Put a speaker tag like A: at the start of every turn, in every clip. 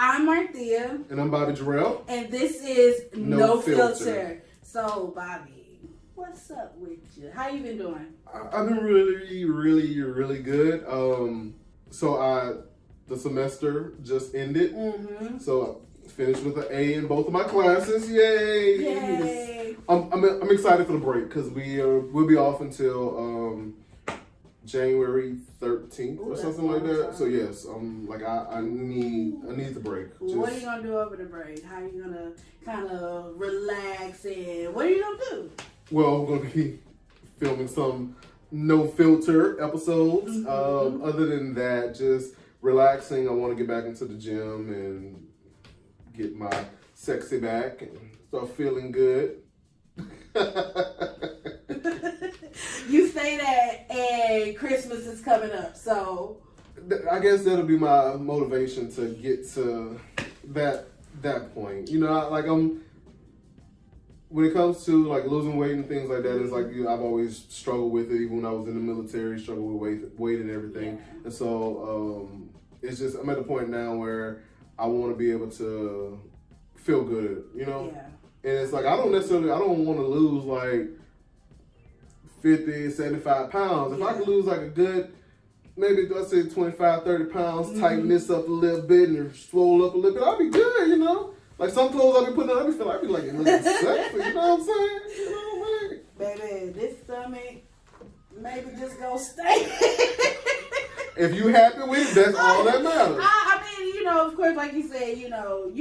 A: I'm Marthea.
B: And I'm Bobby Jarrell.
A: And this is No
B: Filter.
A: Filter. So, Bobby, what's up with you? How you been doing?
B: I've been really good. The semester just ended.
A: Mm-hmm.
B: So I finished with an A in both of my classes. Yay!
A: Yay!
B: I'm excited for the break because we'll be off until January 13th or something like that. So yes, I need the break.
A: What are you gonna do over the break? How are you gonna kind of relax and what are you gonna do?
B: Well, we're gonna be filming some No Filter episodes.
A: Mm-hmm.
B: Other than that, just relaxing. I want to get back into the gym and get my sexy back and start feeling good.
A: You say that, and Christmas is coming up, so
B: I guess that'll be my motivation to get to that point. You know, when it comes to like losing weight and things like that, it's like I've always struggled with it. Even when I was in the military, struggled with weight and everything.
A: Yeah.
B: And so it's just I'm at the point now where I want to be able to feel good. You know,
A: yeah.
B: and it's like I don't want to lose like 50, 75 pounds. If I could lose like a good, maybe let's say 25, 30 pounds, tighten this up a little bit and swole up a little bit, I'll be good, you know? Like some clothes I'll be putting on, I be like, really sexy, you know what I'm saying? You know what I mean?
A: Baby, this stomach, maybe just go stay.
B: If you happy with it, that's all that matters.
A: I mean, you know, of course, like you said, you know,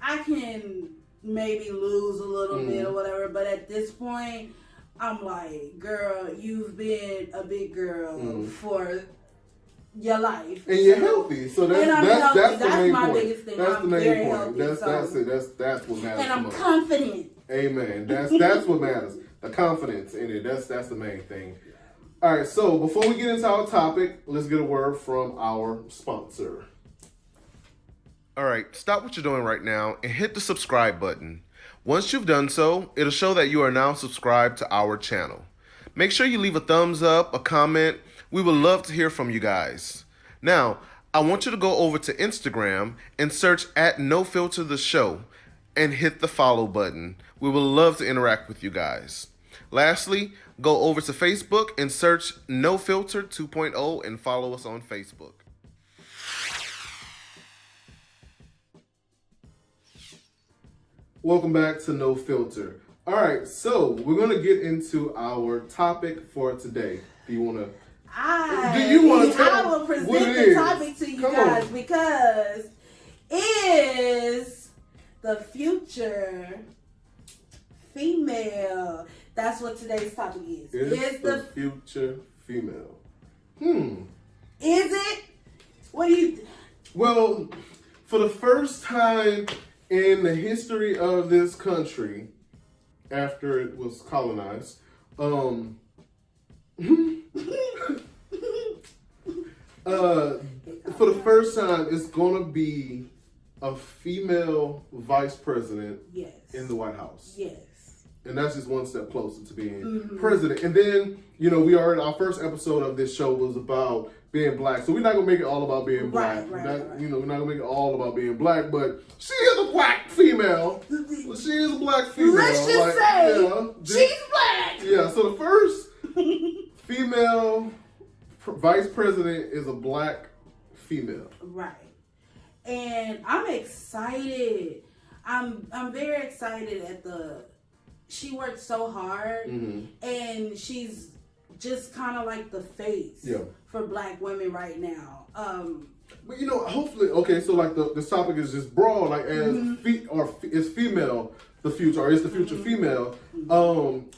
A: I can maybe lose a little bit or whatever, but at this point, I'm like, girl, you've been a big girl for your life,
B: and you're healthy. So that's the main
A: my
B: point.
A: biggest thing.
B: That's
A: I'm
B: the main
A: very
B: point.
A: healthy,
B: That's it. That's what matters.
A: And I'm
B: most.
A: confident.
B: Amen. That's what matters. The confidence in it. That's the main thing. All right. So before we get into our topic, let's get a word from our sponsor. All right. Stop what you're doing right now and hit the subscribe button. Once you've done so, it'll show that you are now subscribed to our channel. Make sure you leave a thumbs up, a comment. We would love to hear from you guys. Now, I want you to go over to Instagram and search @NoFilterTheShow and hit the follow button. We would love to interact with you guys. Lastly, go over to Facebook and search No Filter 2.0 and follow us on Facebook. Welcome back to No Filter. All right, so we're going to get into our topic for today. Do you want to
A: I will present the topic to you guys because is the future female. That's what today's topic is.
B: Is the future female.
A: Is it? What do you...
B: Well, for the first time in the history of this country, after it was colonized, for the first time, it's going to be a female vice president in the White House.
A: Yes.
B: And that's just one step closer to being president. And then, you know, our first episode of this show was about being black. So we're not going to make it all about being black.
A: Right.
B: You know, we're not going to make it all about being black, but she is a black female. She is a black female.
A: Let's just say she's black.
B: Yeah, so the first female vice president is a black female.
A: Right. And I'm excited. I'm very excited she worked so hard and she's just kind of like the face for black women right now.
B: But you know, hopefully, okay, so like this topic is just broad, like is female the future, or is the future female?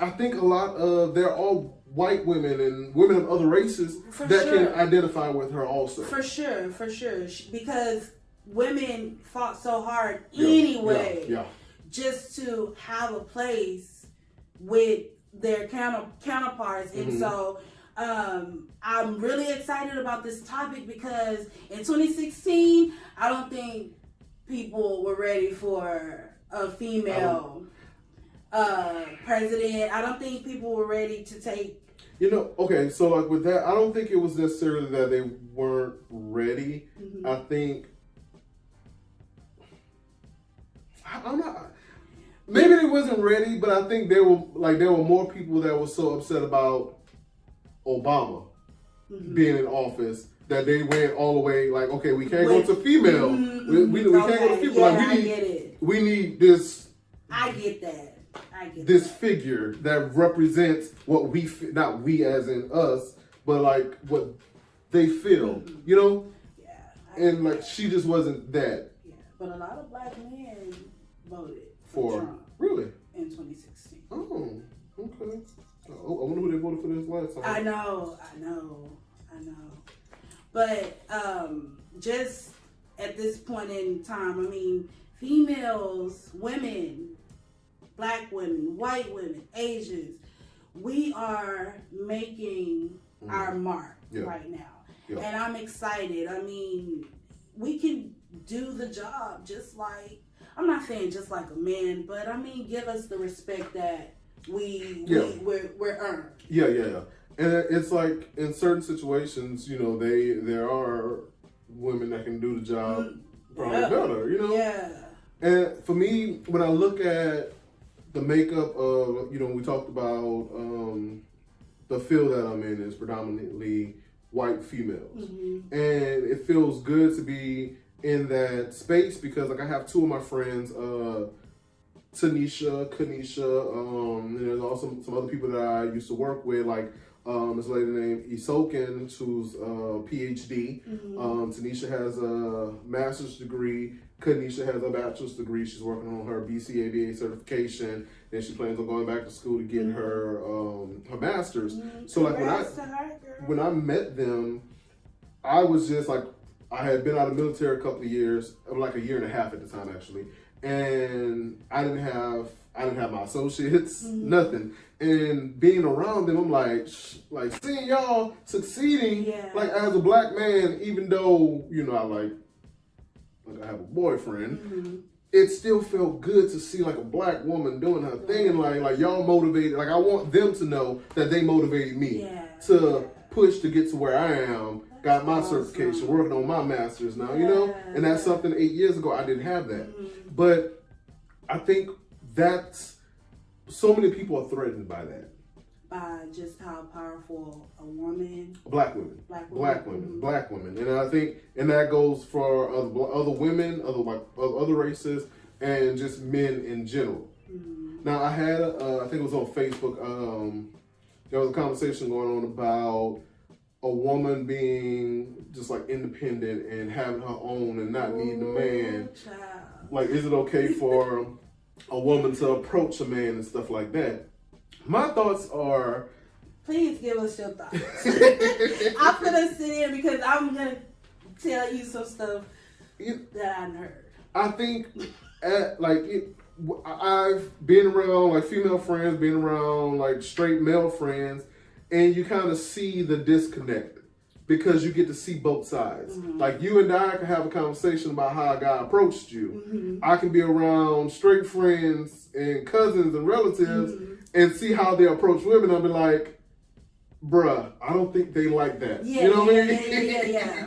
B: I think a lot of they're all white women and women of other races can identify with her also. For sure,
A: because women fought so hard anyway.
B: Yeah.
A: Just to have a place with their counterparts. And so I'm really excited about this topic because in 2016, I don't think people were ready for a female president. I don't think people were ready to take...
B: You know, okay, so like with that, I don't think it was necessarily that they weren't ready. I think I'm not. Maybe they wasn't ready, but I think there were more people that were so upset about Obama being in office that they went all the way like, okay, we can't go to female. We can't go to female.
A: Yeah,
B: like,
A: I get it.
B: We need this.
A: I get that.
B: This figure that represents what we, not we as in us, but like what they feel, you know?
A: Yeah.
B: And like she just wasn't that.
A: Yeah, but a lot of black men voted
B: for
A: Trump.
B: Really?
A: In 2016.
B: Oh, okay. Oh, I wonder who they voted for this last time.
A: I know. But just at this point in time, I mean, females, women, black women, white women, Asians, we are making our mark right now. Yeah. And I'm excited. I mean, we can do the job just like, I'm not saying just like a man, but I mean, give us the respect that we're earned.
B: Yeah. And it's like in certain situations, you know, there are women that can do the job probably better, you know?
A: Yeah.
B: And for me, when I look at the makeup of, you know, we talked about the field that I'm in is predominantly white females. And it feels good to be in that space because like I have two of my friends, Tanisha, Kanisha, and there's also some other people that I used to work with, like this lady named Isoken, who's a PhD. Tanisha has a master's degree. Kanisha has a bachelor's degree. She's working on her BCABA certification, and she plans on going back to school to get her her master's. So like when I met them, I was just like, I had been out of the military a couple of years, like a year and a half at the time actually, and I didn't have my associates, nothing. And being around them, I'm like seeing y'all succeeding, like as a black man, even though, you know, I have a boyfriend, it still felt good to see like a black woman doing her thing, and like y'all motivated. Like I want them to know that they motivated me to push to get to where I am. Got my certification, working on my master's now, you know? And that's something 8 years ago I didn't have that. But I think that's, so many people are threatened by that.
A: By just how powerful a woman.
B: Black women. And I think, and that goes for other women, other races, and just men in general. Now I had, I think it was on Facebook, there was a conversation going on about a woman being just like independent and having her own and not needing a man.
A: Child. Like,
B: is it okay for a woman to approach a man and stuff like that? My thoughts are...
A: Please give us your thoughts. I'm going to sit in because I'm going to tell you some stuff that I heard.
B: I think I've been around like female friends, been around like straight male friends, and you kind of see the disconnect because you get to see both sides. Like you and I can have a conversation about how a guy approached you. I can be around straight friends and cousins and relatives and see how they approach women. I'll be like, bruh, I don't think they like that. You know what I mean?
A: Yeah.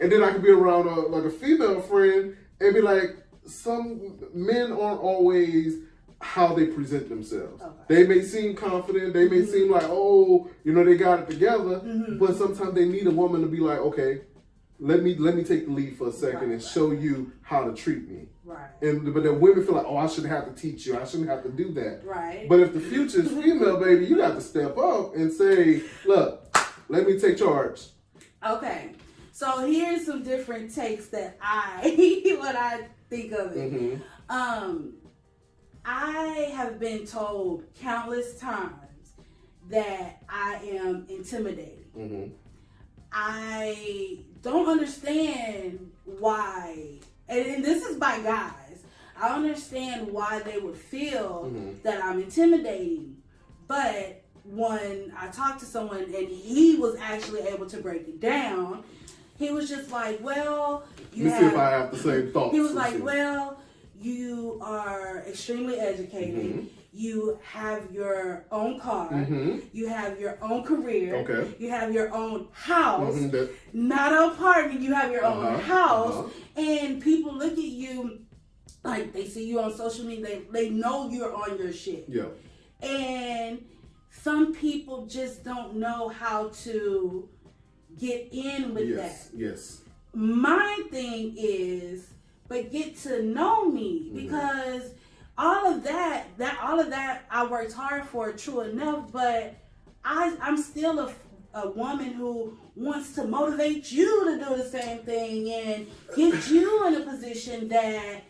B: And then I can be around a female friend and be like, some men aren't always how they present themselves. Okay. They may seem confident, they may seem like, oh, you know, they got it together, but sometimes they need a woman to be like, okay, let me take the lead for a second and show you how to treat me. Right. But then women feel like, oh, I shouldn't have to teach you, I shouldn't have to do that. Right. But if the future is female, baby, you got to step up and say, look, let me take charge.
A: Okay. So here's some different takes that when I think of it. I have been told countless times that I am intimidating. I don't understand why, and this is by guys, I understand why they would feel that I'm intimidating, but when I talked to someone and he was actually able to break it down, he was just like, well,
B: see if I have the same thoughts.
A: He was like, well, you are extremely educated. You have your own car. You have your own career. Okay. You have your own house. Not an apartment. You have your own house. And people look at you like they see you on social media, they know you're on your shit.
B: Yeah.
A: And some people just don't know how to get in with that.
B: Yes.
A: My thing is, but get to know me, because all of that I worked hard for, true enough, but I'm still a woman who wants to motivate you to do the same thing and get you in a position that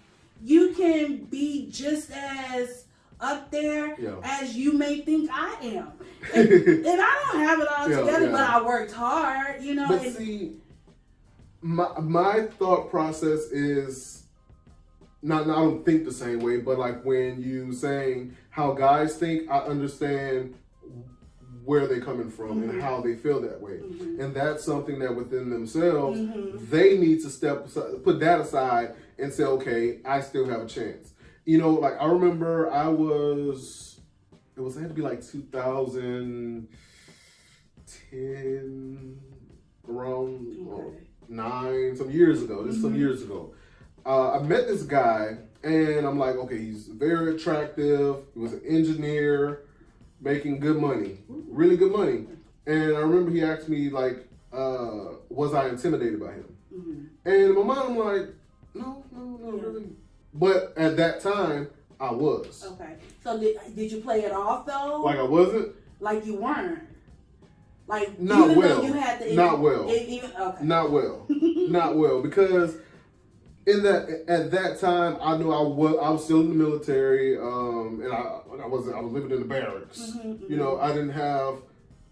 A: you can be just as up there as you may think I am. And I don't have it all together, but I worked hard, you know.
B: But see, my thought process is not, I don't think the same way, but like when you saying how guys think, I understand where they're coming from and how they feel that way. And that's something that within themselves, they need to put that aside and say, okay, I still have a chance. You know, like I remember it had to be like 2010, around 9, some years ago. This is some years ago. I met this guy and I'm like, okay, he's very attractive. He was an engineer, making good money, really good money. And I remember he asked me like, was I intimidated by him? And in my mind, I'm like, no, really. But at that time, I was.
A: Okay. So did you play it off though?
B: Like I wasn't?
A: Like you weren't? Like
B: not
A: even
B: well.
A: Though you had to
B: not well.
A: Okay.
B: Not well. Not well, because at that time I knew I was still in the military, and I was living in the barracks. You know, I didn't have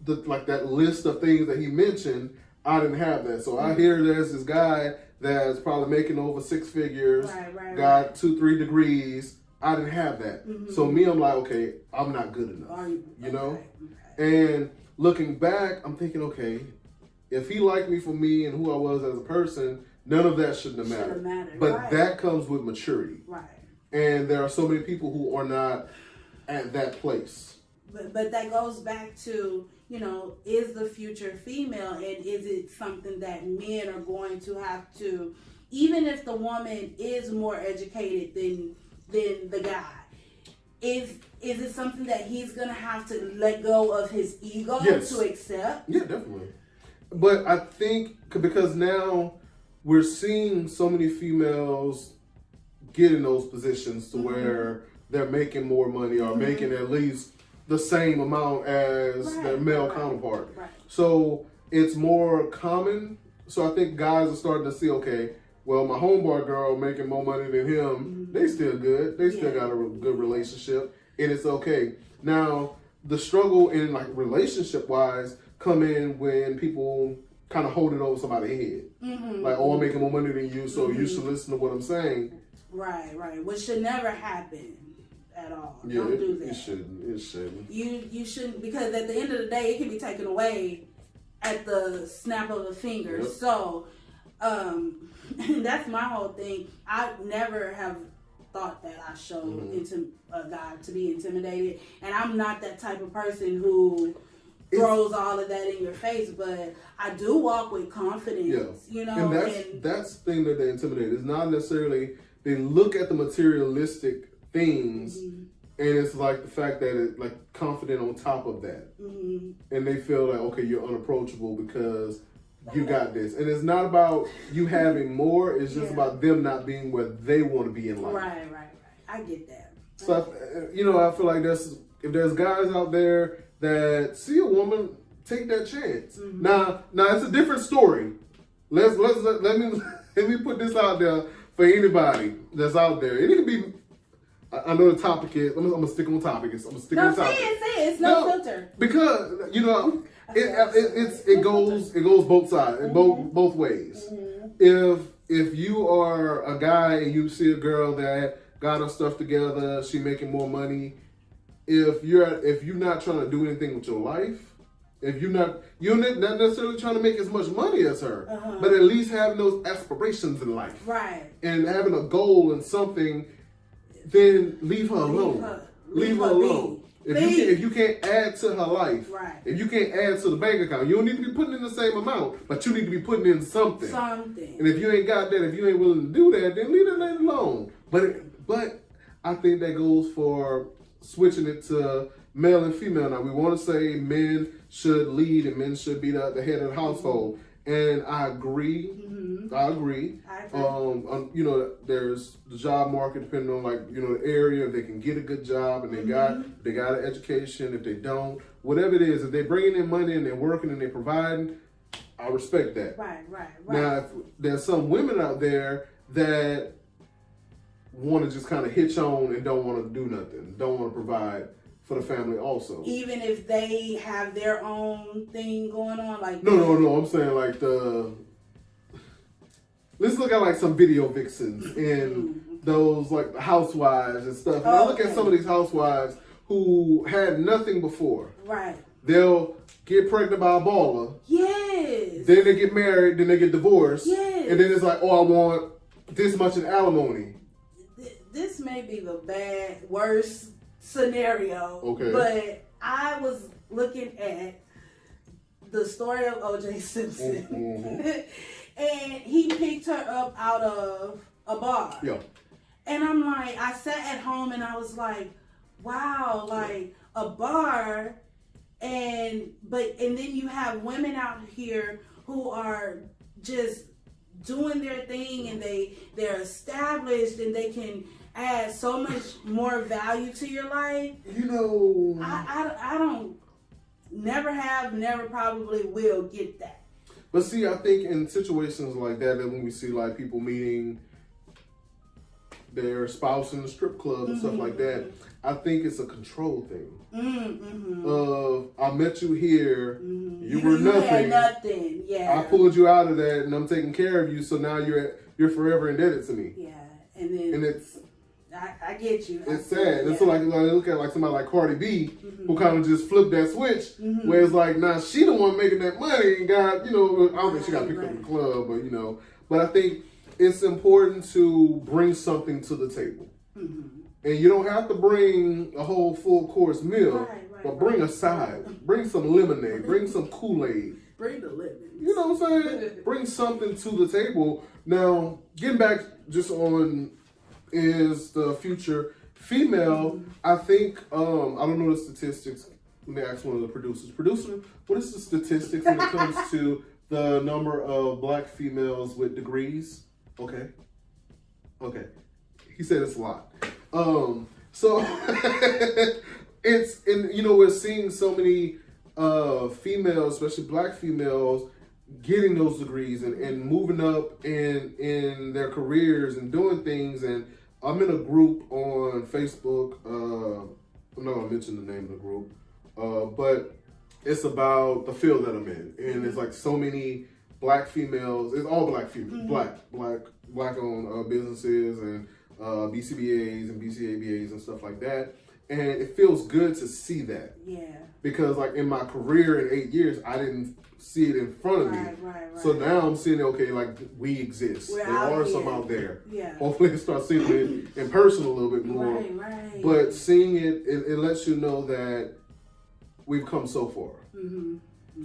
B: that list of things that he mentioned. I didn't have that. So I hear there's this guy that's probably making over 6 figures, got 2-3 degrees. I didn't have that. So me, I'm like, okay, I'm not good enough. You know? And looking back, I'm thinking, okay, if he liked me for me and who I was as a person, none of that shouldn't have mattered. But that comes with maturity. And there are so many people who are not at that place.
A: But that goes back to, you know, is the future female, and is it something that men are going to have to, even if the woman is more educated than the guy, is it something that he's going to have to let go of his ego to accept?
B: Yeah, definitely. But I think because now we're seeing so many females get in those positions to where they're making more money or making at least the same amount as their male counterpart. So it's more common. So I think guys are starting to see, okay, well, my homeboy girl making more money than him, they still good. They still got a good relationship, and it's okay. Now, the struggle in like relationship wise come in when people kind of hold it over somebody's head. Like, oh, I'm making more money than you, so you should listen to what I'm saying.
A: Right. Which should never happen at all.
B: Yeah,
A: Don't do that.
B: It shouldn't.
A: You shouldn't, because at the end of the day, it can be taken away at the snap of a finger. So, that's my whole thing. I never have thought that I showed into a guy to be intimidated, and I'm not that type of person who throws all of that in your face, but I do walk with confidence, you know.
B: And that's the thing that they intimidate. It's not necessarily, they look at the materialistic things, and it's like the fact that it's like confident on top of that, and they feel like, okay, you're unapproachable because you got this. And it's not about you having more, it's just about them not being where they want to be in life. Right.
A: I get that.
B: So, I feel like if there's guys out there that see a woman, take that chance. Now it's a different story. Let me put this out there for anybody that's out there. And it can be, I know the topic is, I'm gonna stick on topic. Say it.
A: It's no filter.
B: Because, it goes both sides, both ways. If you are a guy and you see a girl that got her stuff together, she making more money, if you're not trying to do anything with your life, if you're not necessarily trying to make as much money as her, but at least having those aspirations in life, and having a goal and something, then leave her alone. Leave her alone. If you can't add to her life, if you can't add to the bank account, you don't need to be putting in the same amount, but you need to be putting in something. And if you ain't got that, if you ain't willing to do that, then leave that lady alone. But But I think that goes for switching it to male and female. Now, we want to say men should lead and men should be the head of the household. And I agree. I agree. You know, there's the job market depending on, like, you know, the area. If they can get a good job and they got an education. If they don't, whatever it is, if they're bringing in money and they're working and they're providing, I respect that.
A: Right.
B: Now, if there's some women out there that want to just kind of hitch on and don't want to do nothing, don't want to provide for the family also.
A: Even if they have their own thing going on, like
B: no. I'm saying like let's look at like some video vixens and those like the housewives and stuff. And I look at some of these housewives who had nothing before.
A: Right.
B: They'll get pregnant by a baller.
A: Yes.
B: Then they get married. Then they get divorced.
A: Yes.
B: And then it's like, oh, I want this much in alimony.
A: This may be the worst scenario. Okay. But I was looking at the story of O.J. Simpson. And he picked her up out of a bar. Yeah. And I'm like, I sat at home and I was like, wow, like a bar. And then you have women out here who are just doing their thing and they're established and they can add so much more value to your life.
B: You know,
A: I don't, never probably will get that.
B: But see, I think in situations like that when we see like people meeting their spouse in the strip club and stuff like that, I think it's a control thing. I met you here, you were nothing.
A: Had nothing, yeah.
B: I pulled you out of that, and I'm taking care of you, so now you're forever indebted to me.
A: Yeah, and it's. I get you.
B: It's sad. It's so like look at like somebody like Cardi B who kind of just flipped that switch, where it's like, nah, she the one making that money and got, you know, I don't think she got picked up in the club, but you know, but I think it's important to bring something to the table. And you don't have to bring a whole full course meal, but bring a side. Bring some lemonade. Bring some Kool-Aid.
A: Bring the lemons.
B: You know what I'm saying? Bring something to the table. Now, getting back just on is the future female, I think, I don't know the statistics. Let me ask one of the producers. Producer, what is the statistics when it comes to the number of black females with degrees? Okay. He said it's a lot. So it's, and you know, we're seeing so many females, especially black females, getting those degrees and moving up in their careers and doing things. And I'm in a group on Facebook. I'm not gonna mention the name of the group, but it's about the field that I'm in, and it's like so many black females. It's all black females, black owned businesses and BCBAs and BCABAs and stuff like that. And it feels good to see that. Yeah. Because like in my career in 8 years, I didn't see it in front of me. Right. So now I'm seeing, okay, like we exist. There are some out there. Yeah. Hopefully I start seeing it in person a little bit more. Right. But seeing it lets you know that we've come so far.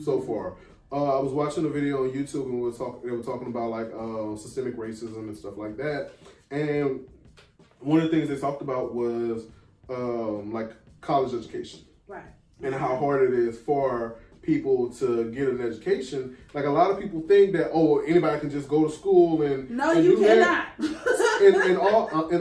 B: So far. I was watching a video on YouTube and they were talking about like systemic racism and stuff like that. And one of the things they talked about was like college education. Right. And how hard it is for people to get an education. Like a lot of people think that, oh, anybody can just go to school and
A: you cannot.
B: in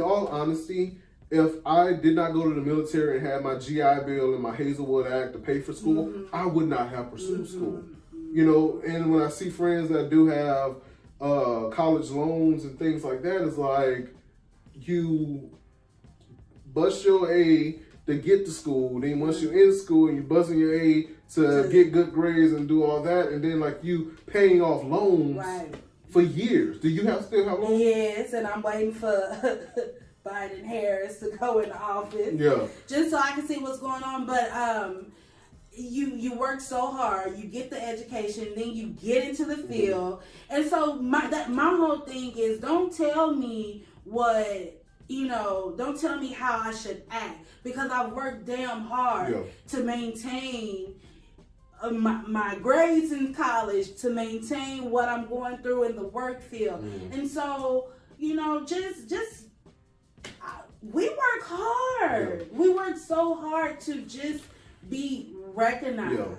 B: all honesty, if I did not go to the military and had my GI Bill and my Hazelwood Act to pay for school, I would not have pursued school. You know, and when I see friends that do have college loans and things like that, it's like you bust your A to get to school, then once you're in school and you busting your A to get good grades and do all that, and then like you paying off loans for years. Do you still have loans?
A: Yes, and I'm waiting for Biden Harris to go in the office. Yeah. Just so I can see what's going on. But you work so hard, you get the education, then you get into the field. And so my whole thing is, don't tell me don't tell me how I should act, because I've worked damn hard to maintain my grades in college, to maintain what I'm going through in the work field. And so, just hard. We worked so hard to just be recognized.
B: Yeah.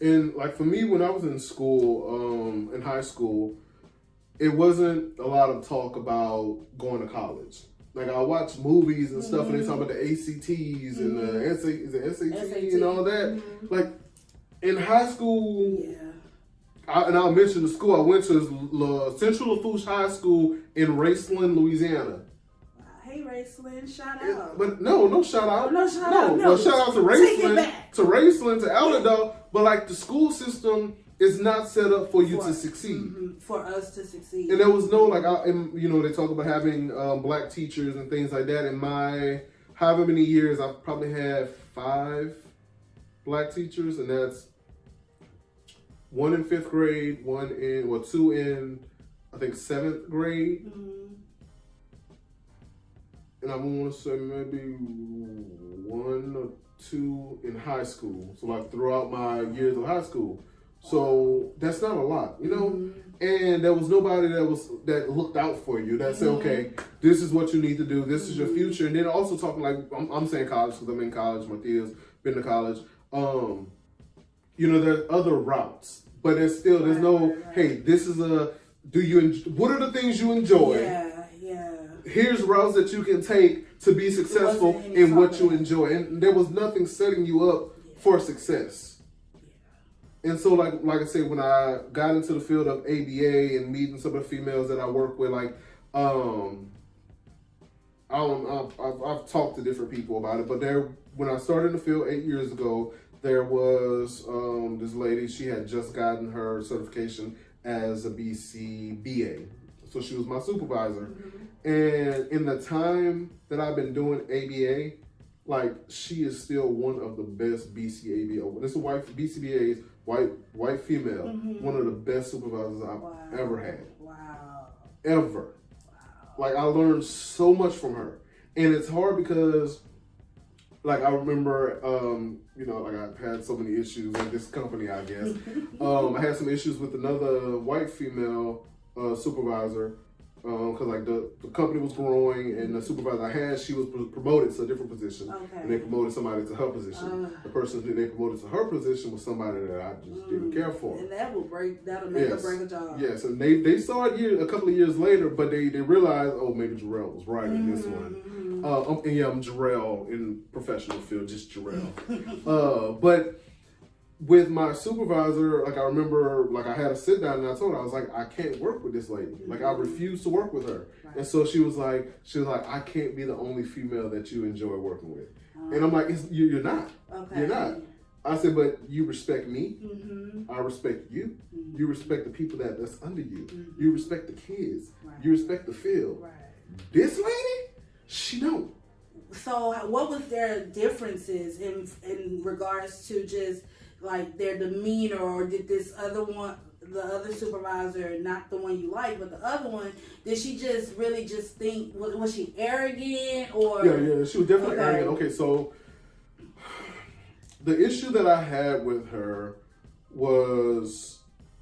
B: And like for me, when I was in school, in high school, it wasn't a lot of talk about going to college. Like I watch movies and stuff, and they talk about the ACTs and the SAT and all that. Like in high school, I'll mention the school I went to is Central Lafourche High School in Raceland, Louisiana.
A: Hey, Raceland, shout out.
B: But no shout out.
A: No shout out.
B: No, shout out to Raceland, to Allendale. But like the school system is not set up for you to succeed.
A: For us to succeed.
B: And there was no they talk about having black teachers and things like that. In my however many years, I've probably had 5 black teachers, and that's 1 in 5th grade, 2 in I think 7th grade. And I want to say maybe 1 or 2 in high school. So like throughout my years of high school. So that's not a lot, you know? And there was nobody that looked out for you, that said, okay, this is what you need to do, this is your future. And then also talking like, I'm saying college because I'm in college, Martia's been to college. There's other routes, but there's no, hey, this is what are the things you enjoy?
A: Yeah.
B: Here's routes that you can take to be successful in what you enjoy. And there was nothing setting you up for success. And so, like I said, when I got into the field of ABA and meeting some of the females that I work with, like, I've talked to different people about it, but when I started in the field 8 years ago, there was this lady. She had just gotten her certification as a BCBA, so she was my supervisor. And in the time that I've been doing ABA, like she is still one of the best BCABA. This is BCBA. White female, one of the best supervisors I've ever had. Wow. Ever. Wow. Like I learned so much from her. And it's hard because like I remember like I've had so many issues in this company, I guess. I had some issues with another white female supervisor. Because like the company was growing and the supervisor I had, she was promoted to a different position, and they promoted somebody to her position. The person who they promoted to her position was somebody that I just didn't care for.
A: And that'll make or break a job.
B: Yes, and they saw it a couple of years later, but they realized, oh, maybe Jarrell was right in this one. I'm Jarrell in professional field, just Jarrell. But with my supervisor, like I remember, like I had a sit down and I told her, I was like, I can't work with this lady. Like I refuse to work with her. Right. And so she was like, I can't be the only female that you enjoy working with. And I'm like, you're not. Okay. You're not. I said, but you respect me. I respect you. You respect the people that's under you. You respect the kids. Right. You respect the field. Right. This lady, she don't.
A: So what was their differences in regards to just like their demeanor, or did this other one, the other supervisor, not the one you like, but the other one, did she just really just think, was she arrogant or?
B: Yeah, she was definitely arrogant. Okay, so the issue that I had with her was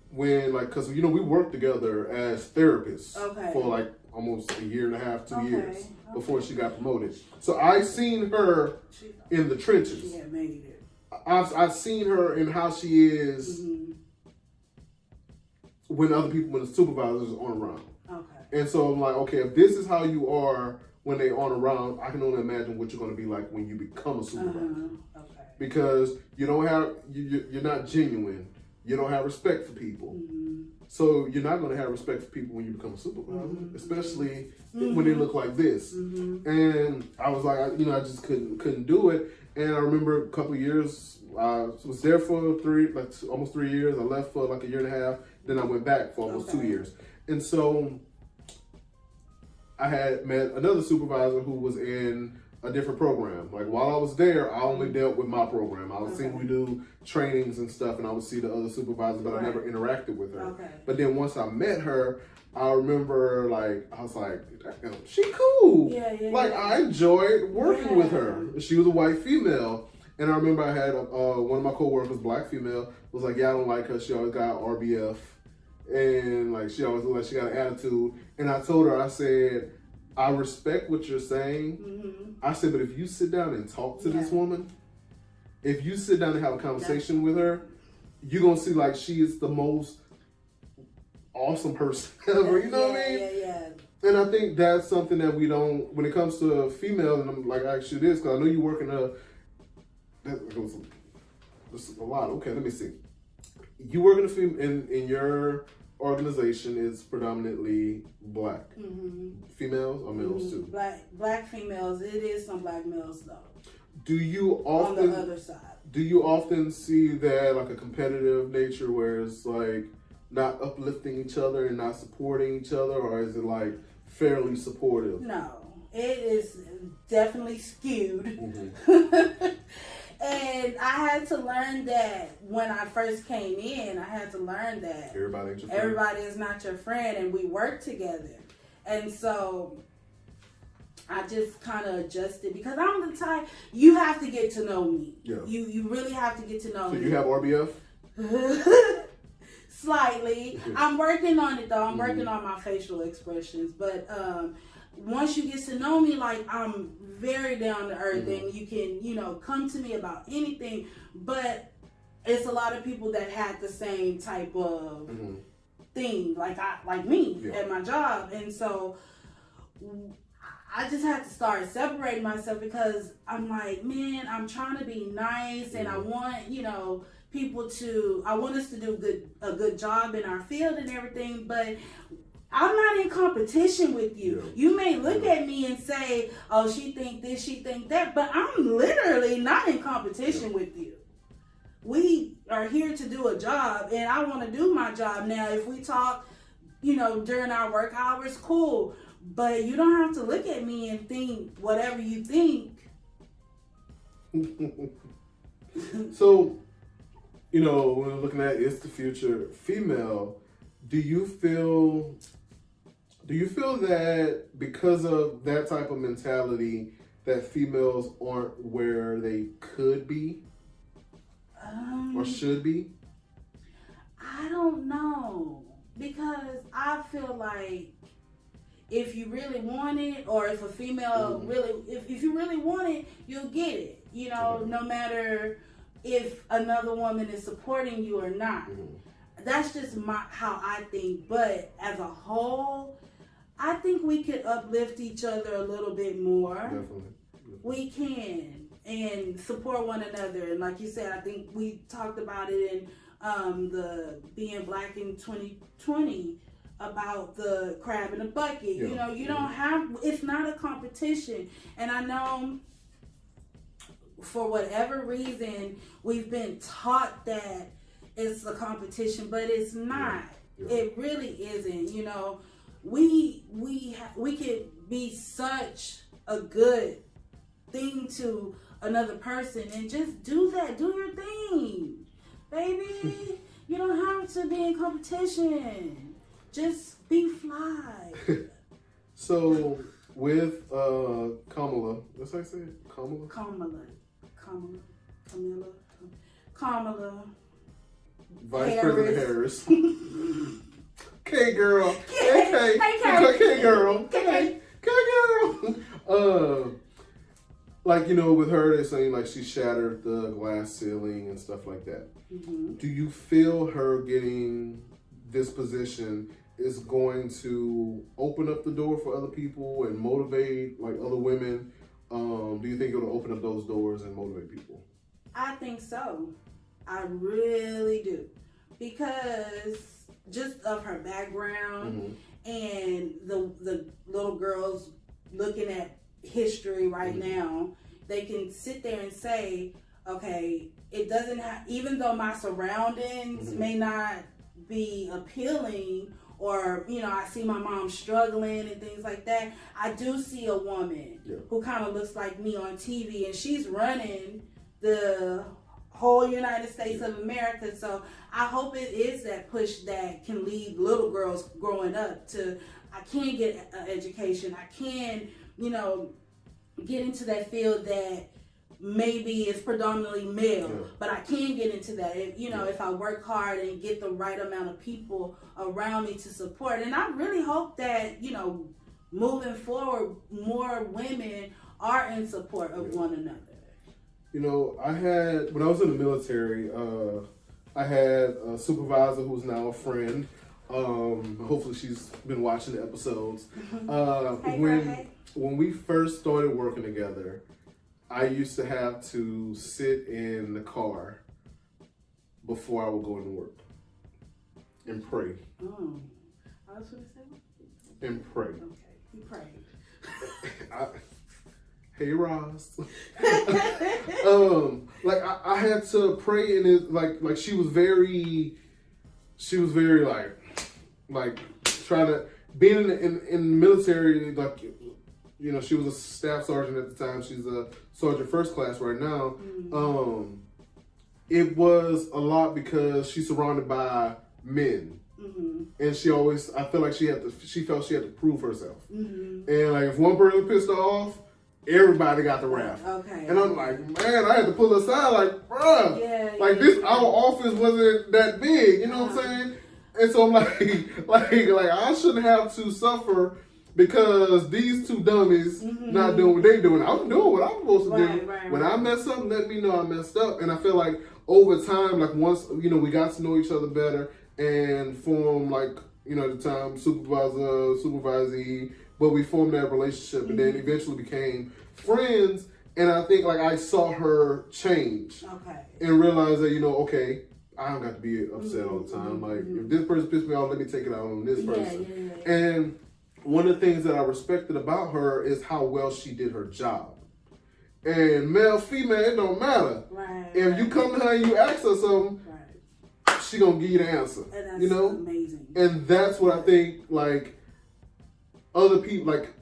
B: when, like, because, we worked together as therapists for like almost a year and a half, 2 years before she got promoted. So I seen her in the trenches.
A: She had made it.
B: I've seen her in how she is when the supervisors aren't around. Okay. And so I'm like, okay, if this is how you are when they aren't around, I can only imagine what you're going to be like when you become a supervisor. Okay. Because you're not genuine. You don't have respect for people. So you're not going to have respect for people when you become a supervisor, especially when they look like this. And I was like, I just couldn't do it. And I remember a couple of years, I was there for almost 3 years. I left for like a year and a half. Then I went back for almost 2 years. And so I had met another supervisor who was in a different program. Like while I was there, I only dealt with my program. I would see we do trainings and stuff, and I would see the other supervisors, but I never interacted with her. But then once I met her, I remember I was like, she cool. I enjoyed working with her. She was a white female. And I remember I had one of my coworkers, black female, was like, I don't like her. She always got RBF. And she always looked like she got an attitude. And I told her, I said, I respect what you're saying.
A: Mm-hmm.
B: I said, but if you sit down and talk to
A: Yeah.
B: this woman, if you sit down and have a conversation with her, you're going to see like she is the most awesome person ever. You know what I mean?
A: Yeah.
B: And I think that's something that we don't, when it comes to females, and I'm like, I ask you this, because I know you work in this is a lot. Okay, let me see. You work in your organization is predominantly black.
A: Mm-hmm.
B: Females or males too?
A: Black females. It is some black males though.
B: Do you often,
A: on the other side,
B: do you often see that like a competitive nature where it's like not uplifting each other and not supporting each other, or is it like fairly supportive?
A: No, it is definitely skewed.
B: Mm-hmm.
A: And I had to learn that when I first came in. I had to learn that everybody is not your friend, and we work together. And so I just kind of adjusted, because I'm the type, you have to get to know me.
B: Yeah.
A: You really have to get to know me.
B: So you have RBF?
A: Slightly. I'm working on it though. I'm working on my facial expressions. But once you get to know me, like, I'm very down to earth, and you can, come to me about anything. But it's a lot of people that had the same type of thing, like me at my job. And so I just had to start separating myself, because I'm like, man, I'm trying to be nice, and I want, I want us to do a good job in our field and everything, but I'm not in competition with you. Yeah. You may look at me and say, oh, she think this, she think that, but I'm literally not in competition with you. We are here to do a job, and I want to do my job. Now, if we talk, during our work hours, cool, but you don't have to look at me and think whatever you think.
B: So, when we're looking at It's the Future female, do you feel that because of that type of mentality that females aren't where they could be or should be?
A: I don't know, because I feel like if you really want it, or if a female if you really want it, you'll get it. No matter if another woman is supporting you or not. That's just how I think. But as a whole, I think we could uplift each other a little bit more.
B: Definitely.
A: We can, and support one another. And like you said, I think we talked about it in the Being Black in 2020 about the crab in the bucket.
B: Yeah.
A: You don't have, it's not a competition. And I know for whatever reason we've been taught that it's a competition, but it's not. Yeah. It really isn't. We could be such a good thing to another person, and just do your thing, baby. You don't have to be in competition. Just be fly.
B: So with Kamala, that's how I say it?
A: Kamala.
B: Vice President Harris. K girl.
A: Hey
B: girl. K girl. With her, they're saying like she shattered the glass ceiling and stuff like that. Do you feel her getting this position is going to open up the door for other people and motivate like other women? Do you think it'll open up those doors and motivate people?
A: I think so. I really do. Because just of her background and the little girls looking at history right now, they can sit there and say, okay, it doesn't have, even though my surroundings may not be appealing, or, I see my mom struggling and things like that, I do see a woman who kind of looks like me on TV, and she's running the whole United States of America. So I hope it is that push that can lead little girls growing up to, I can get an education, I can, get into that field that maybe is predominantly male, but I can get into that if I work hard and get the right amount of people around me to support. And I really hope that moving forward, more women are in support of one another.
B: You know, when I was in the military, I had a supervisor who's now a friend. Hopefully she's been watching the episodes. When we first started working together, I used to have to sit in the car before I would go into work and pray.
A: Oh, I was going to say.
B: And pray.
A: Okay, he prayed.
B: Hey Ross. Like I had to pray, and it like she was very like trying to being in the military, like, you know, she was a staff sergeant at the time. She's a sergeant first class right now.
A: Mm-hmm.
B: It was a lot because she's surrounded by men. Mm-hmm. And I feel like she felt she had to prove herself. Mm-hmm. And like if one person pissed her off, everybody got the wrath.
A: Okay.
B: And I'm like, man, I had to pull her aside, like, bruh, our office wasn't that big, you know what I'm saying? And so I'm like I shouldn't have to suffer because these two dummies not doing what they doing. I'm doing what I'm supposed to do. When I mess up, let me know I messed up. And I feel like over time, like once, you know, we got to know each other better and form, like, you know, at the time, supervisee, but we formed that relationship and then eventually became friends. And I think like I saw her change and realize that, you know, okay, I don't got to be upset all the time. Like if this person pissed me off, let me take it out on this person. Yeah. And one of the things that I respected about her is how well she did her job. And male, female, it don't matter. Right. If you come to her and you ask her something, she gonna give you the answer.
A: And that's,
B: you know,
A: amazing.
B: And that's what I think. Like other people, like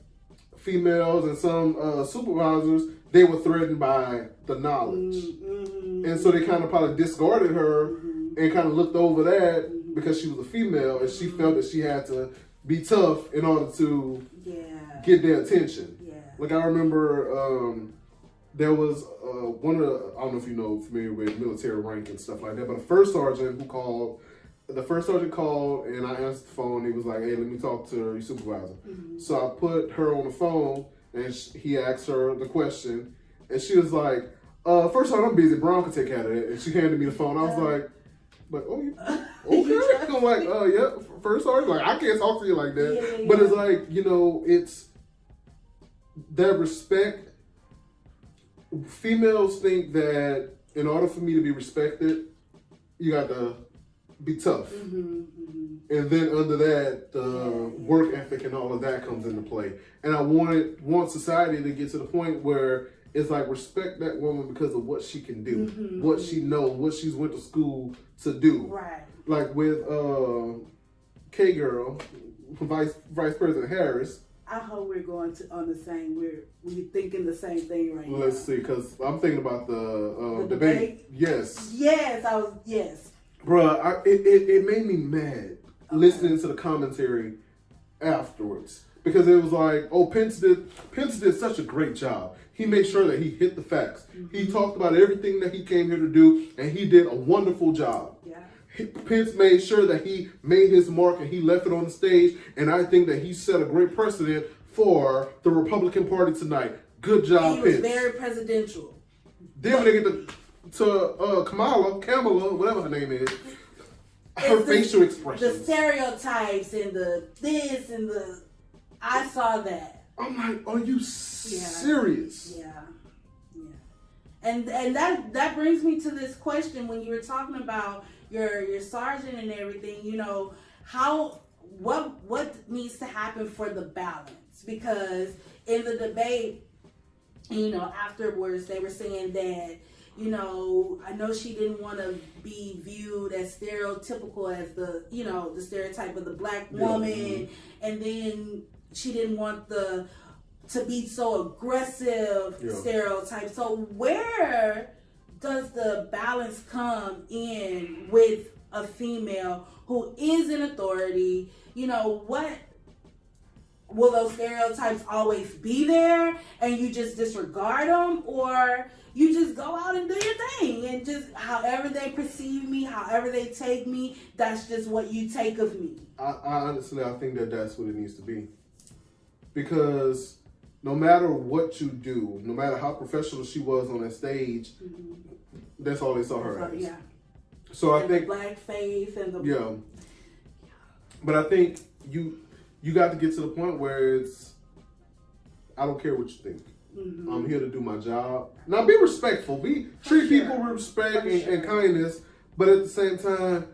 B: females and some supervisors, they were threatened by the knowledge, and so they kind of probably discarded her and kind of looked over that because she was a female and she felt that she had to be tough in order to get their attention. Yeah. Like I remember there was one of the, I don't know if you know, familiar with military rank and stuff like that, but a first sergeant called and I answered the phone. He was like, hey, let me talk to your supervisor. So I put her on the phone and he asked her the question and she was like, first sergeant, I'm busy. Brown can take care of that. And she handed me the phone. I was like, oh, okay. I'm like, yeah, first sergeant. Like, I can't talk to you like that. Yeah. But it's like, you know, it's that respect. Females think that in order for me to be respected, you got to be tough. And then under that, the work ethic and all of that comes into play. And I want society to get to the point where it's like respect that woman because of what she can do, what she knows, what she's went to school to do. Right. Like with K-Girl, Vice President Harris.
A: I hope we're going on the same. We're thinking the same thing right now.
B: Let's see, because I'm thinking about the debate. Yes.
A: Yes.
B: Bruh, it made me mad listening to the commentary afterwards because it was like, oh, Pence did such a great job. He made sure that he hit the facts. He talked about everything that he came here to do, and he did a wonderful job. Yeah. Pence made sure that he made his mark and he left it on the stage, and I think that he set a great precedent for the Republican Party tonight. Good job, Pence.
A: He was very presidential.
B: Then when they get to Kamala, whatever her name is, her facial expressions.
A: The stereotypes and the this and the... I saw that.
B: I'm like, are you serious?
A: Yeah. And that brings me to this question when you were talking about your sergeant and everything, you know, what needs to happen for the balance? Because in the debate, you know, afterwards they were saying that, you know, I know she didn't want to be viewed as stereotypical as the, you know, the stereotype of the black woman, and then she didn't want to be so aggressive stereotype. So where does the balance come in with a female who is in authority? You know, what will those stereotypes always be there and you just disregard them, or you just go out and do your thing and just however they perceive me, however they take me, that's just what you take of me?
B: I honestly, I think that that's what it needs to be. because no matter what you do, no matter how professional she was on that stage, that's all they saw her as.
A: Yeah.
B: So
A: and
B: I think
A: the black face and the
B: yeah. But I think you got to get to the point where it's, I don't care what you think. I'm here to do my job. Now be respectful. Treat people with respect and kindness. But at the same time,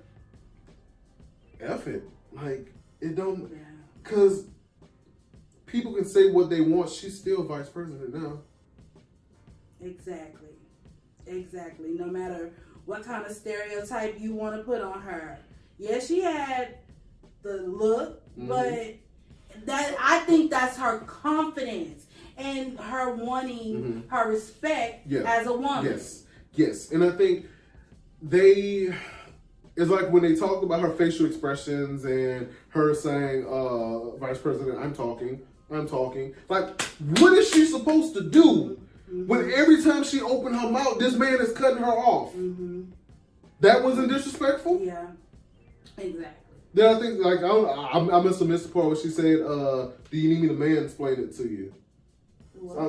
B: F it. Like, it don't, because people can say what they want. She's still vice president now.
A: Exactly. No matter what kind of stereotype you want to put on her. Yeah, she had the look, but I think that's her confidence and her wanting her respect as a woman.
B: Yes. And I think it's like when they talked about her facial expressions and her saying, Vice President, I'm talking. Like, what is she supposed to do when every time she opened her mouth, this man is cutting her off? That wasn't disrespectful?
A: Yeah, exactly.
B: Then I think, like, I must have missed the part where she said, do you need me to mansplain it to you?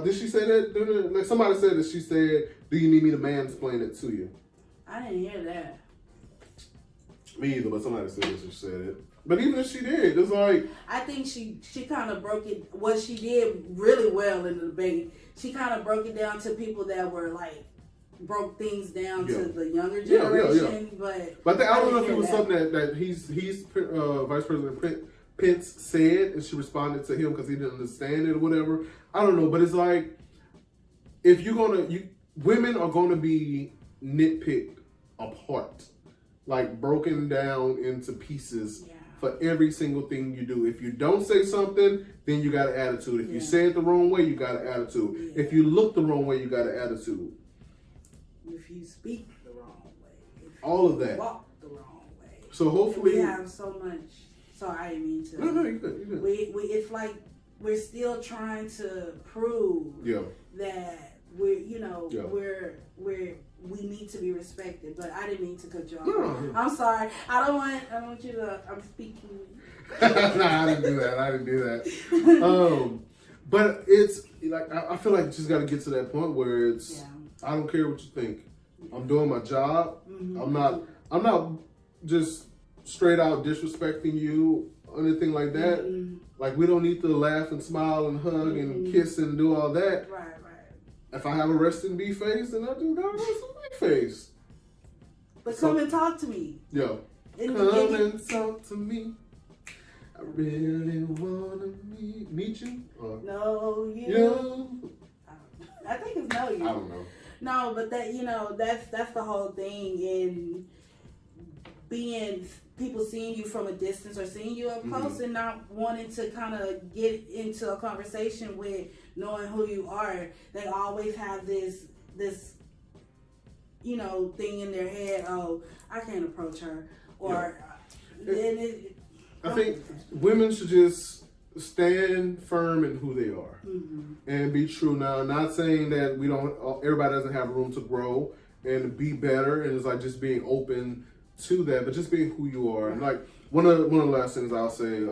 B: Did she say that? Like, somebody said that she said, do you need me to mansplain it to you?
A: I didn't hear that.
B: Me either, but somebody said that she said it. But even if she did, it's like,
A: I think she kind of broke it. What she did really well in the debate, she kind of broke it down to people that were like, broke things down to the younger generation. But
B: I don't know if it was something that he's Vice President Pence said, and she responded to him because he didn't understand it or whatever. I don't know, but it's like, if women are gonna be nitpicked apart, like broken down into pieces for every single thing you do. If you don't say something, then you got an attitude. If you say it the wrong way, you got an attitude. If you look the wrong way, you got an attitude.
A: If you speak the wrong way, if
B: all of that,
A: walk the wrong way.
B: So hopefully
A: we have so much. So I didn't mean to.
B: No, you good.
A: We it's like we're still trying to prove that we need to be respected. But I didn't mean to cut you off.
B: No.
A: I'm sorry. I don't want you to. I'm speaking.
B: Nah, I didn't do that. But it's like I feel like you just got to get to that point where it's. I don't care what you think. I'm doing my job. I'm not just straight out disrespecting you or anything like that. Like, we don't need to laugh and smile and hug and kiss and do all that.
A: Right.
B: If I have a resting B face, then I just got a resting B face.
A: But come and talk to me.
B: Come and talk to me. I really wanna meet you.
A: No, you. I think it's no, you.
B: I don't know.
A: No, but that's the whole thing in being people seeing you from a distance or seeing you up close and not wanting to kind of get into a conversation with knowing who you are. They always have this thing in their head. Oh, I can't approach her, or
B: I think women should just stand firm in who they are and be true. Now, not saying that everybody doesn't have room to grow and be better, and it's like just being open to that, but just being who you are. And like one of the last things I'll say,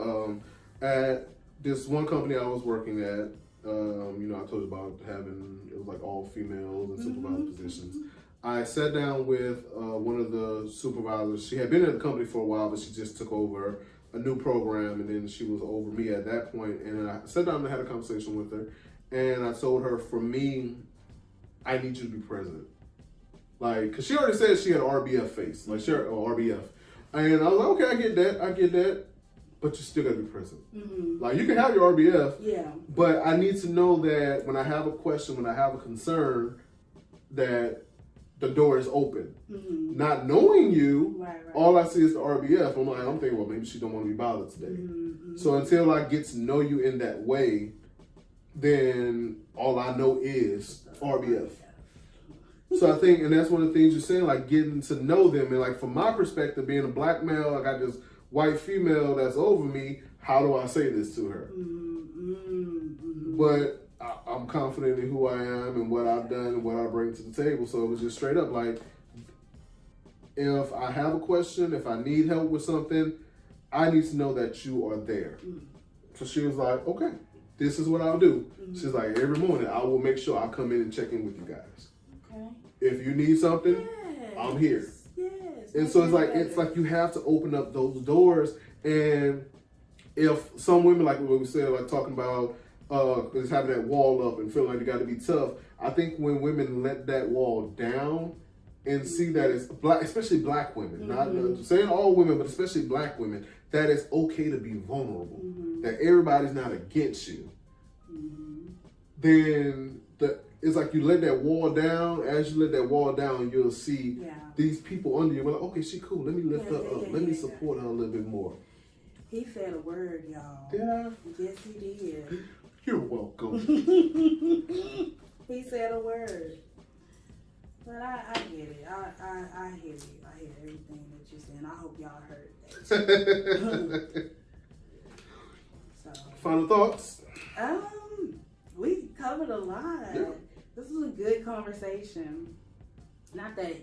B: at this one company I was working at, I told you about it was like all females and supervisor positions. I sat down with one of the supervisors. She had been at the company for a while, but she just took over a new program, and then she was over me at that point. And I sat down and had a conversation with her, and I told her, for me, I need you to be present. Like, because she already said she had an RBF face, like RBF. And I was like, okay, I get that, but you still gotta be present. Like, you can have your RBF, but I need to know that when I have a question, when I have a concern, that the door is open. Not knowing you, all I see is the RBF. I'm thinking, well, maybe she don't want to be bothered today. So until I get to know you in that way, then all I know is RBF. So I think, and that's one of the things you're saying, like getting to know them. And like, from my perspective, being a black male, I got this white female that's over me. How do I say this to her? But I'm confident in who I am and what I've done and what I bring to the table. So it was just straight up like, if I have a question, if I need help with something, I need to know that you are there. So she was like, okay. this is what I'll do.
A: Mm-hmm.
B: She's like, every morning I will make sure I come in and check in with you guys.
A: Okay.
B: If you need something,
A: Yes.
B: I'm here.
A: Yes.
B: And so it's like you have to open up those doors. And if some women, like what we said, like talking about just having that wall up and feeling like they got to be tough, I think when women let that wall down and see that it's black, especially black women,
A: Mm-hmm.
B: not saying all women, but especially black women, that it's okay to be vulnerable,
A: Mm-hmm.
B: that everybody's not against you,
A: Mm-hmm.
B: then it's like you let that wall down. As you let that wall down, you'll see these people under you. We're like, okay, she cool. Let me lift her up. Let me support her a little bit more.
A: He said a word, y'all.
B: Did I?
A: Yes, he did.
B: You're welcome.
A: He said a word. But I get it. I hear you. I hear everything that you're saying. I hope y'all heard that. So,
B: Final thoughts?
A: we covered a lot.
B: Yeah.
A: This was a good conversation. Not that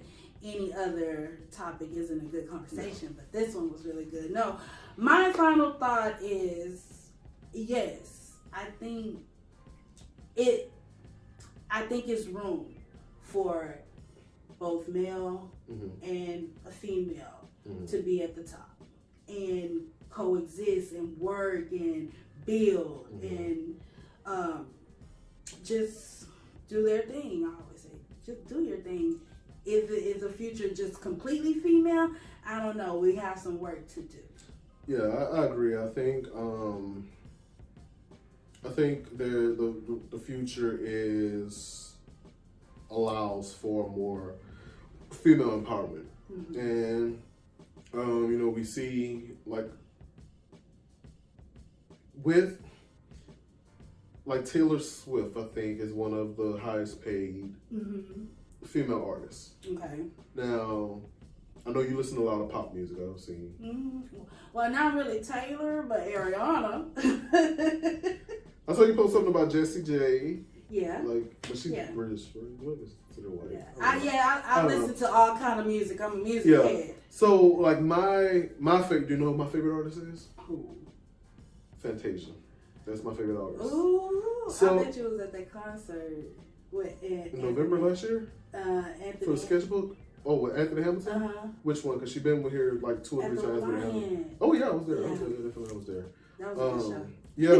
A: any other topic isn't a good conversation, but this one was really good. No, my final thought is yes, I think it's room for both male and a female to be at the top and coexist and work and build and just do their thing. I always say, just do your thing. Is the future just completely female? I don't know. We have some work to do.
B: Yeah, I agree. I think the future allows for more female empowerment, and we see like with like Taylor Swift, I think is one of the highest paid female artists. Okay. Now, I know you listen to a lot of pop music. I've seen.
A: Well, not really Taylor, but Ariana.
B: I saw you post something about Jessie J.
A: Yeah.
B: Like, but she's British, right? What is it? White?
A: I listen to all kind of music. I'm a music head.
B: So, like my favorite. Do you know who my favorite artist is?
A: Who?
B: Fantasia. That's my favorite artist.
A: Ooh,
B: so,
A: I bet you was at that concert with
B: in November last year.
A: Anthony.
B: For the sketchbook. Oh, with Anthony Hamilton? Which one? Because she's been here like 2 or 3 times. Oh yeah, I was there.
A: Yeah.
B: I was there.
A: That was a good show.
B: Yeah,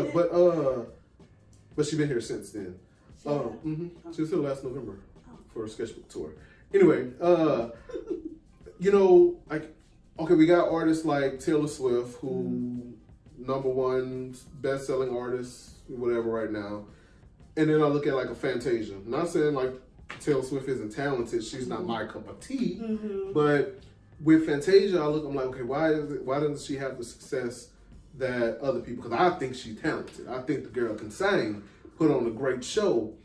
B: but she's been here since then. She was here last November for a sketchbook tour. Anyway, like, okay, we got artists like Taylor Swift, who #1 best-selling artist, whatever, right now. And then I look at like a Fantasia. I'm not saying like Taylor Swift isn't talented. She's not my cup of tea. But with Fantasia, I'm like, okay, why doesn't she have the success that other people? Because I think she's talented. I think the girl can sing, put on a great show.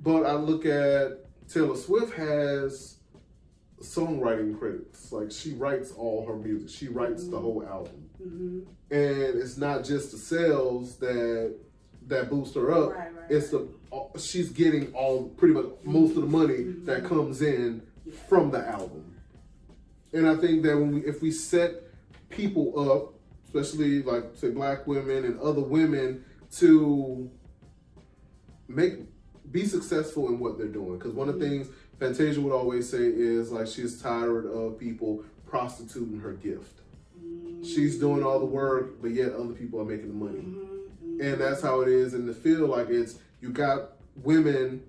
B: But I look at Taylor Swift has songwriting credits. Like, she writes all her music. She writes the whole album. And it's not just the sales that boost her up. Right. It's she's getting pretty much most of the money that comes in from the album. And I think that if we set people up, especially like say black women and other women, to be successful in what they're doing, because one of the things Fantasia would always say is like she's tired of people prostituting her gift. She's doing all the work, but yet other people are making the money. And that's how it is in the field. Like, you got women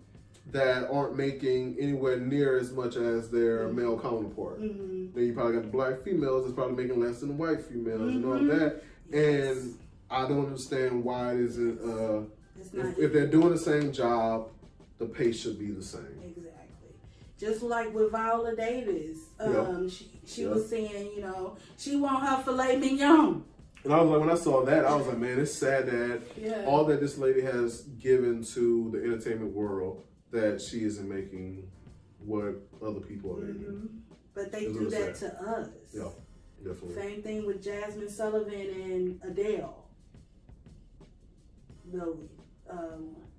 B: that aren't making anywhere near as much as their male counterpart. Then you probably got the black females that's probably making less than the white females and all that. And I don't understand why it isn't, if they're doing the same job, the pay should be the same.
A: Exactly. Just like with Viola Davis, she was saying, she want her filet mignon.
B: And I was like, when I saw that, I was like, man, it's sad that all that this lady has given to the entertainment world, that she isn't making what other people are making.
A: But they do that to us.
B: Yeah, definitely.
A: Same thing with Jasmine Sullivan and Adele. No,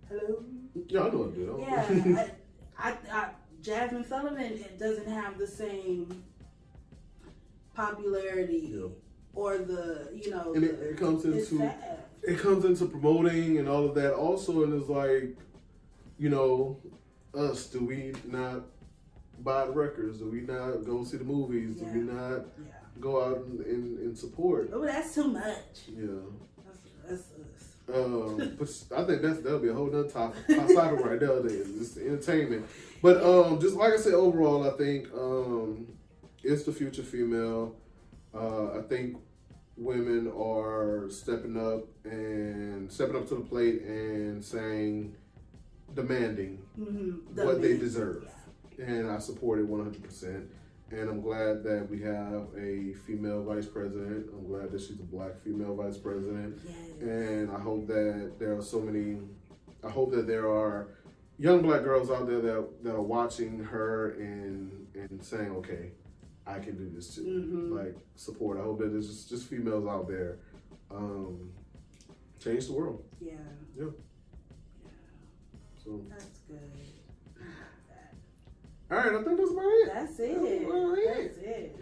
A: hello?
B: Yeah, I know Adele.
A: Yeah, I Jasmine Sullivan doesn't have the same popularity or the, you know,
B: and it comes
A: it's
B: into
A: sad.
B: it comes into promoting and all of that also, and it's like, you know, us, do we not buy the records? Do we not go see the movies?
A: Yeah.
B: Do we not
A: Yeah.
B: go out and support?
A: Oh, that's too much.
B: Yeah.
A: That's us.
B: But I think that'll be a whole nother topic right there. It's entertainment. But just like I said, overall, I think it's the future female. I think women are stepping up to the plate and demanding what they deserve. Yeah. And I support it 100%. And I'm glad that we have a female vice president. I'm glad that she's a black female vice president.
A: Yes.
B: And I hope that there are young black girls out there that are watching her and saying, okay, I can do this too.
A: Mm-hmm.
B: Like, support. I hope that there's just females out there. Change the world.
A: Yeah.
B: Yeah. So
A: That's good.
B: all right, I think that's about it.
A: That's it.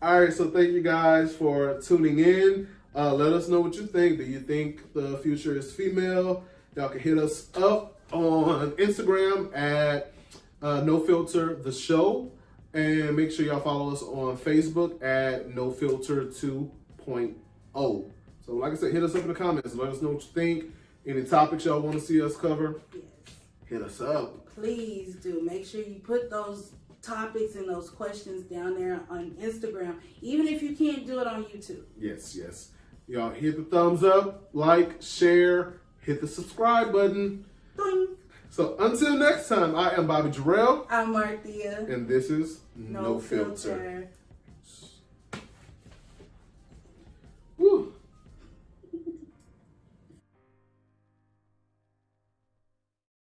B: All right, so thank you guys for tuning in. Let us know what you think. Do you think the future is female? Y'all can hit us up on Instagram at No Filter The Show. And make sure y'all follow us on Facebook at No Filter 2.0. So like I said, hit us up in the comments. Let us know what you think. Any topics y'all want to see us cover?
A: Yes.
B: Hit us up.
A: Please do. Make sure you put those topics and those questions down there on Instagram, even if you can't do it on YouTube.
B: Yes. Y'all hit the thumbs up, like, share, hit the subscribe button.
A: Doing.
B: So until next time, I am Bobby Jarrell.
A: I'm Marthea.
B: And this is
A: No Filter.